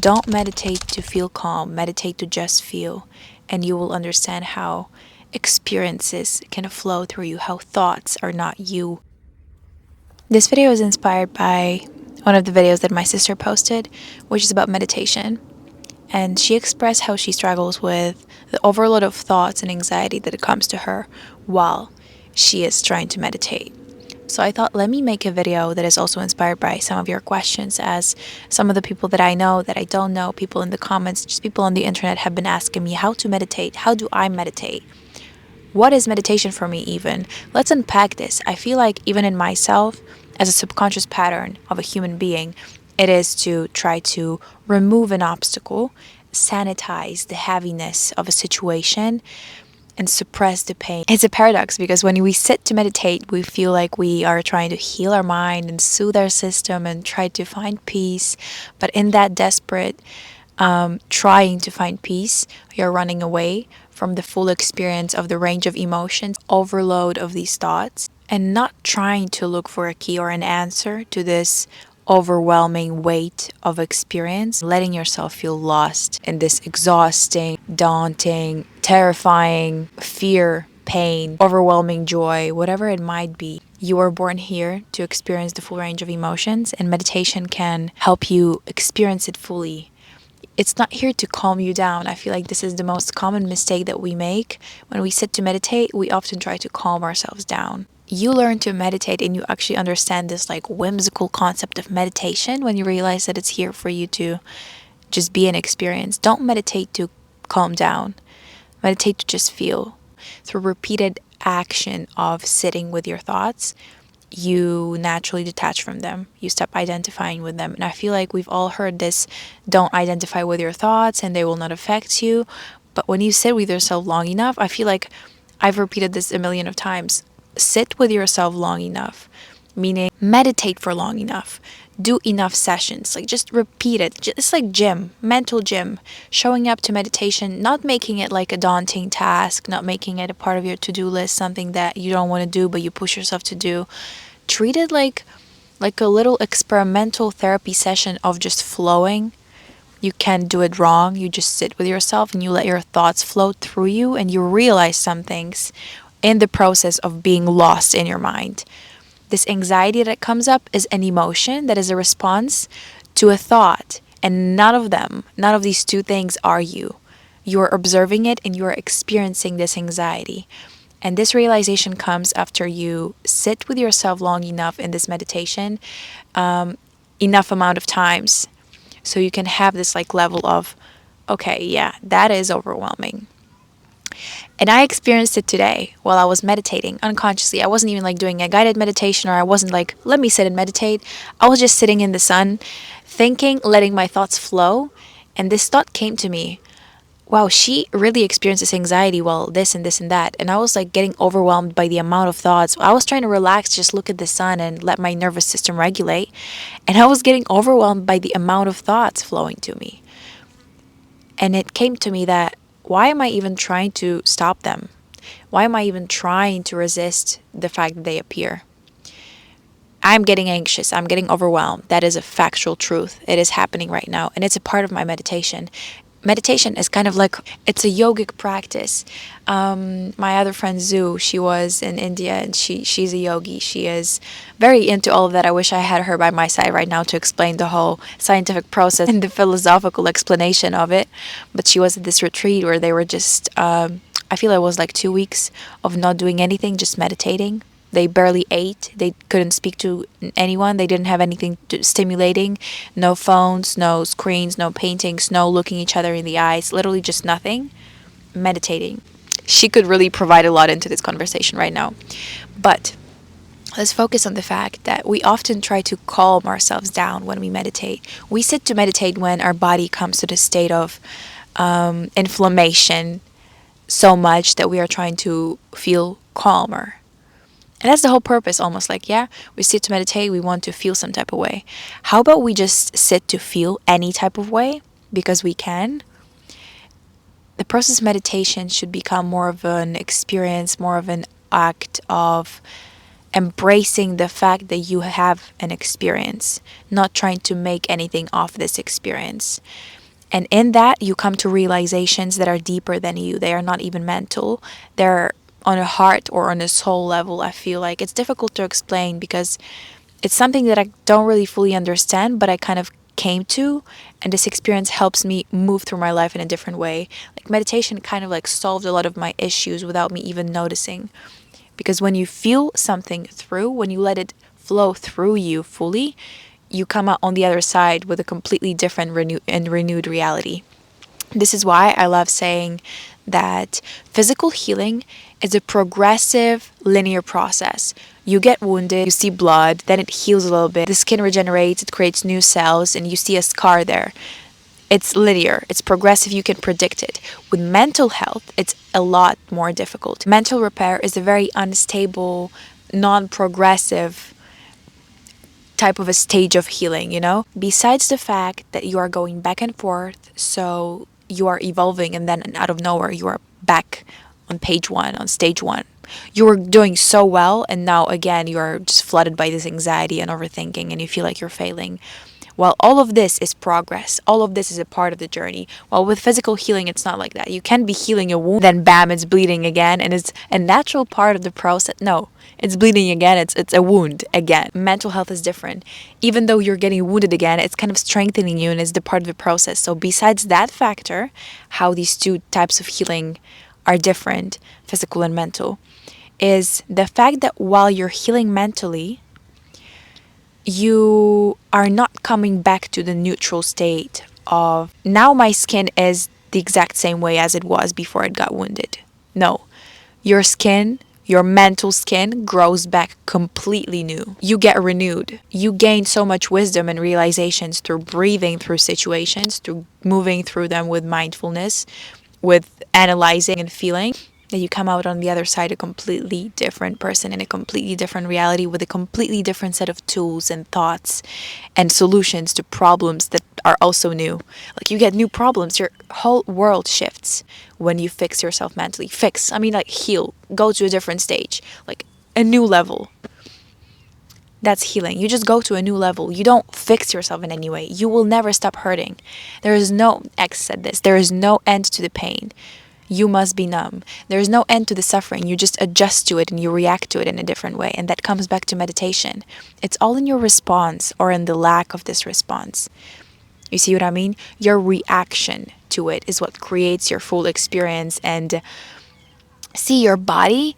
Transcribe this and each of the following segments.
Don't meditate to feel calm, meditate to just feel, and you will understand how experiences can flow through you, how thoughts are not you. This video is inspired by one of the videos that my sister posted, which is about meditation. And she expressed how she struggles with the overload of thoughts and anxiety that comes to her while she is trying to meditate. So I thought, let me make a video that is also inspired by some of your questions, as some of the people that I know, that I don't know, people in the comments, just people on the internet have been asking me how to meditate. How do I meditate? What is meditation for me even? Let's unpack this. I feel like even in myself, as a subconscious pattern of a human being, it is to try to remove an obstacle, sanitize the heaviness of a situation, and suppress the pain. It's a paradox because when we sit to meditate, we feel like we are trying to heal our mind and soothe our system and try to find peace. But in that desperate trying to find peace, you're running away from the full experience of the range of emotions, overload of these thoughts, and not trying to look for a key or an answer to this overwhelming weight of experience, letting yourself feel lost in this exhausting, daunting, terrifying fear, pain, overwhelming joy, whatever it might be. You are born here to experience the full range of emotions, and meditation can help you experience it fully. It's not here to calm you down. I feel like this is the most common mistake that we make. When we sit to meditate, we often try to calm ourselves down. You learn to meditate and you actually understand this like whimsical concept of meditation when you realize that it's here for you to just be an experience. Don't meditate to calm down. Meditate to just feel. Through repeated action of sitting with your thoughts, you naturally detach from them. You stop identifying with them. And I feel like we've all heard this, don't identify with your thoughts and they will not affect you. But when you sit with yourself long enough, I feel like I've repeated this a million of times. Sit with yourself long enough, meaning meditate for long enough. Do enough sessions, like just repeat it. Just like gym, mental gym, showing up to meditation, not making it like a daunting task, not making it a part of your to-do list, something that you don't want to do but you push yourself to do. Treat it like a little experimental therapy session of just flowing. You can't do it wrong. You just sit with yourself and you let your thoughts flow through you, and you realize some things in the process of being lost in your mind. This anxiety that comes up is an emotion that is a response to a thought, and none of these two things are you. You're observing it and you're experiencing this anxiety. And this realization comes after you sit with yourself long enough in this meditation, enough amount of times, so you can have this like level of, okay, yeah, that is overwhelming. And I experienced it today while I was meditating unconsciously. I wasn't even like doing a guided meditation, or I wasn't like, let me sit and meditate. I was just sitting in the sun, thinking, letting my thoughts flow. And this thought came to me, wow, she really experiences anxiety while this and this and that. And I was like getting overwhelmed by the amount of thoughts. I was trying to relax, just look at the sun and let my nervous system regulate. And I was getting overwhelmed by the amount of thoughts flowing to me. And it came to me that, why am I even trying to stop them? Why am I even trying to resist the fact that they appear? I'm getting anxious. I'm getting overwhelmed. That is a factual truth. It is happening right now. And it's a part of my meditation. Meditation is kind of like, it's a yogic practice. My other friend Zoo, she was in India and she's a yogi. She is very into all of that. I wish I had her by my side right now to explain the whole scientific process and the philosophical explanation of it. But she was at this retreat where they were just, I feel it was like 2 weeks of not doing anything, just meditating. They barely ate. They couldn't speak to anyone. They didn't have anything stimulating. No phones, no screens, no paintings, no looking each other in the eyes. Literally just nothing. Meditating. She could really provide a lot into this conversation right now. But let's focus on the fact that we often try to calm ourselves down when we meditate. We sit to meditate when our body comes to the state of inflammation so much that we are trying to feel calmer. And that's the whole purpose, almost like, yeah, we sit to meditate, we want to feel some type of way. How about we just sit to feel any type of way? Because we can. The process of meditation should become more of an experience, more of an act of embracing the fact that you have an experience, not trying to make anything off this experience. And in that, you come to realizations that are deeper than you. They are not even mental, they're on a heart or on a soul level. I feel like it's difficult to explain because it's something that I don't really fully understand, but I kind of came to, and this experience helps me move through my life in a different way. Like meditation kind of like solved a lot of my issues without me even noticing. Because when you feel something through, when you let it flow through you fully, you come out on the other side with a completely different renewed reality. This is why I love saying that physical healing is a progressive linear process. You get wounded, you see blood, then it heals a little bit, the skin regenerates, it creates new cells, and you see a scar there. It's linear, it's progressive, you can predict it. With mental health, it's a lot more difficult. Mental repair is a very unstable, non progressive type of a stage of healing, you know? Besides the fact that you are going back and forth, so you are evolving, and then out of nowhere, you are back on page one, on stage one. You were doing so well, and now again, you are just flooded by this anxiety and overthinking, and you feel like you're failing. Well, all of this is progress. All of this is a part of the journey. Well, with physical healing, it's not like that. You can be healing a wound, then bam, it's bleeding again, and it's a natural part of the process. No, it's bleeding again. It's a wound again. Mental health is different. Even though you're getting wounded again, it's kind of strengthening you, and it's the part of the process. So besides that factor, how these two types of healing are different, physical and mental, is the fact that while you're healing mentally, you are not coming back to the neutral state of now my skin is the exact same way as it was before it got wounded. No, your skin, your mental skin grows back completely new. You get renewed. You gain so much wisdom and realizations through breathing through situations, through moving through them with mindfulness, with analyzing and feeling, that you come out on the other side a completely different person in a completely different reality with a completely different set of tools and thoughts and solutions to problems that are also new. Like you get new problems, your whole world shifts when you fix yourself mentally. Fix, I mean like heal, go to a different stage, like a new level. That's healing. You just go to a new level. You don't fix yourself in any way. You will never stop hurting. There is no, X said this, there is no end to the pain. You must be numb. There is no end to the suffering. You just adjust to it and you react to it in a different way. And that comes back to meditation. It's all in your response or in the lack of this response. You see what I mean? Your reaction to it is what creates your full experience. And see your body.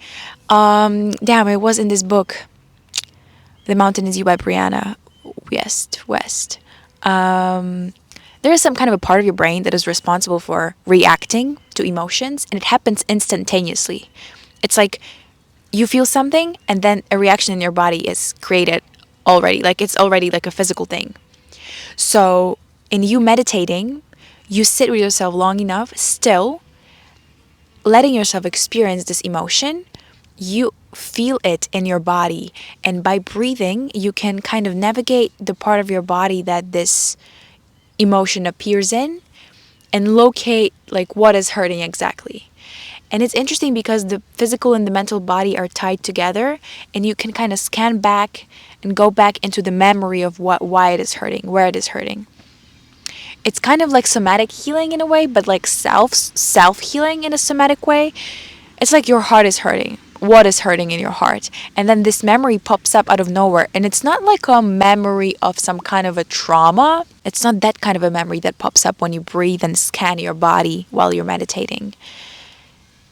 Damn, it was in this book, The Mountain Is You by Brianna West. There is some kind of a part of your brain that is responsible for reacting to emotions, and it happens instantaneously. It's like you feel something, and then a reaction in your body is created already. Like it's already like a physical thing. So, in you meditating, you sit with yourself long enough, still letting yourself experience this emotion. You feel it in your body, and by breathing, you can kind of navigate the part of your body that this emotion appears in and locate like what is hurting exactly. And it's interesting because the physical and the mental body are tied together, and you can kind of scan back and go back into the memory of why it is hurting, where it is hurting. It's kind of like somatic healing in a way, but like self healing in a somatic way. It's like your heart is hurting. What is hurting in your heart? And then this memory pops up out of nowhere. And it's not like a memory of some kind of a trauma. It's not that kind of a memory that pops up when you breathe and scan your body while you're meditating.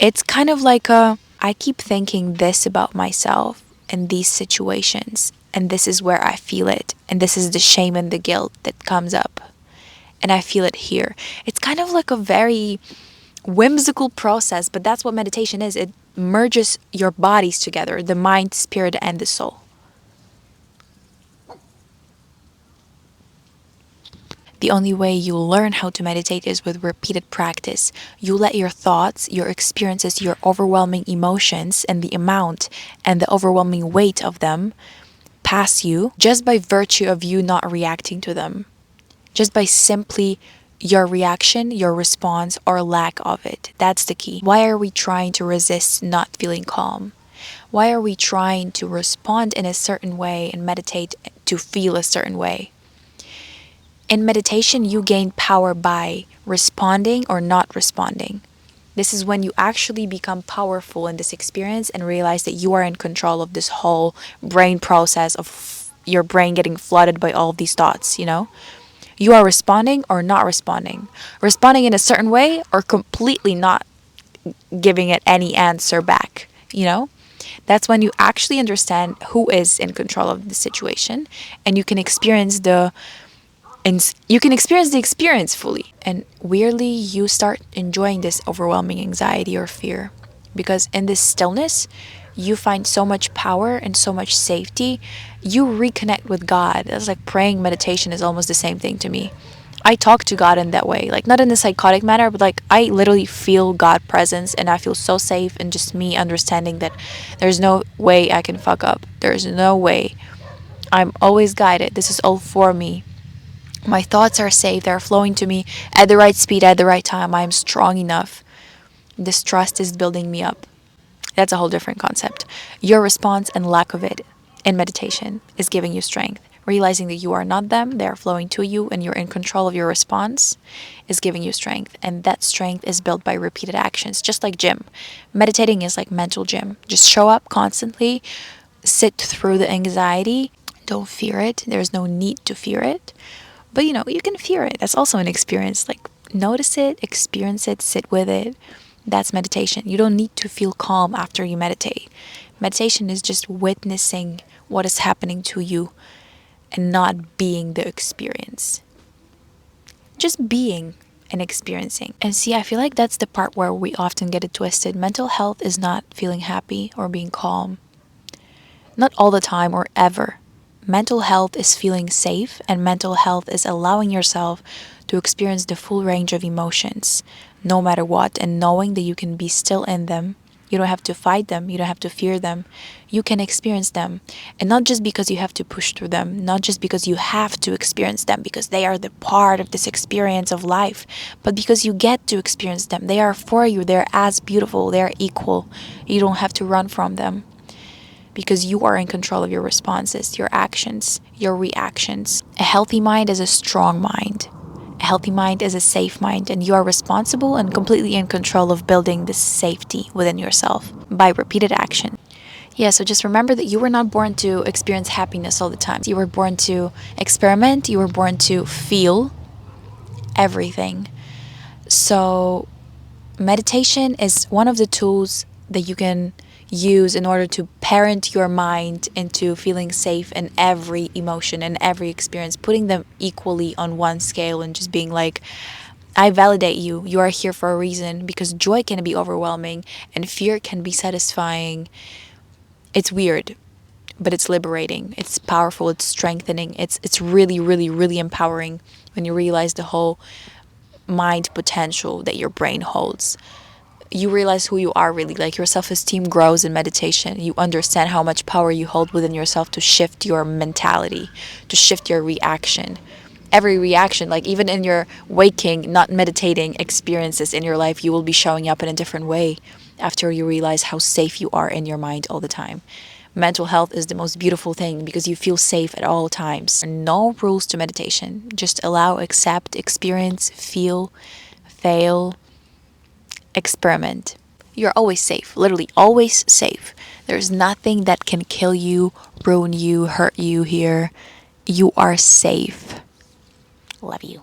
It's kind of like I keep thinking this about myself in these situations. And this is where I feel it. And this is the shame and the guilt that comes up. And I feel it here. It's kind of like a very whimsical process, but that's what meditation is. It merges your bodies together, the mind, spirit, and the soul. The only way you learn how to meditate is with repeated practice. You let your thoughts, your experiences, your overwhelming emotions, and the amount and the overwhelming weight of them pass you just by virtue of you not reacting to them. Just by simply your reaction, your response, or lack of it. That's the key. Why are we trying to resist not feeling calm? Why are we trying to respond in a certain way and meditate to feel a certain way? In meditation, you gain power by responding or not responding. This is when you actually become powerful in this experience and realize that you are in control of this whole brain process of your brain getting flooded by all of these thoughts, you know? You are responding or not responding. Responding in a certain way or completely not giving it any answer back, you know? That's when you actually understand who is in control of the situation and you can experience the experience fully. And weirdly, you start enjoying this overwhelming anxiety or fear because in this stillness, you find so much power and so much safety. You reconnect with God. That's like praying. Meditation is almost the same thing to me. I talk to God in that way, like not in a psychotic manner, but like I literally feel God presence and I feel so safe and just me understanding that there's no way I can fuck up. There's no way. I'm always guided. This is all for me. My thoughts are safe. They're flowing to me at the right speed, at the right time. I am strong enough. This trust is building me up. That's a whole different concept. Your response and lack of it in meditation is giving you strength. Realizing that you are not them, they are flowing to you, and you're in control of your response is giving you strength. And that strength is built by repeated actions, just like gym. Meditating is like mental gym. Just show up constantly, sit through the anxiety. Don't fear it. There's no need to fear it. But you can fear it. That's also an experience. Like, notice it, experience it, sit with it. That's meditation. You don't need to feel calm after you meditate. Meditation is just witnessing what is happening to you and not being the experience. Just being and experiencing. And see, I feel like that's the part where we often get it twisted. Mental health is not feeling happy or being calm. Not all the time or ever. Mental health is feeling safe, and mental health is allowing yourself to experience the full range of emotions, no matter what, and knowing that you can be still in them. You don't have to fight them, you don't have to fear them. You can experience them. And not just because you have to push through them, not just because you have to experience them, because they are the part of this experience of life, but because you get to experience them. They are for you, they're as beautiful, they're equal. You don't have to run from them, because you are in control of your responses, your actions, your reactions. A healthy mind is a strong mind. A healthy mind is a safe mind, and you are responsible and completely in control of building this safety within yourself by repeated action. Yeah, so just remember that you were not born to experience happiness all the time. You were born to experiment, you were born to feel everything. So meditation is one of the tools that you can use in order to parent your mind into feeling safe in every emotion and every experience, putting them equally on one scale and just being like, I validate you. You are here for a reason, because joy can be overwhelming and fear can be satisfying. It's weird, but it's liberating. It's powerful. It's strengthening. It's really, really, really empowering when you realize the whole mind potential that your brain holds. You realize who you are really. Like, your self-esteem grows in meditation. You understand how much power you hold within yourself to shift your mentality, to shift your reaction. Every reaction, like even in your waking, not meditating experiences in your life, you will be showing up in a different way after you realize how safe you are in your mind all the time. Mental health is the most beautiful thing because you feel safe at all times. No rules to meditation. Just allow, accept, experience, feel, fail, experiment. You're always safe, literally always safe. There's nothing that can kill you, ruin you, hurt you here. You are safe. Love you.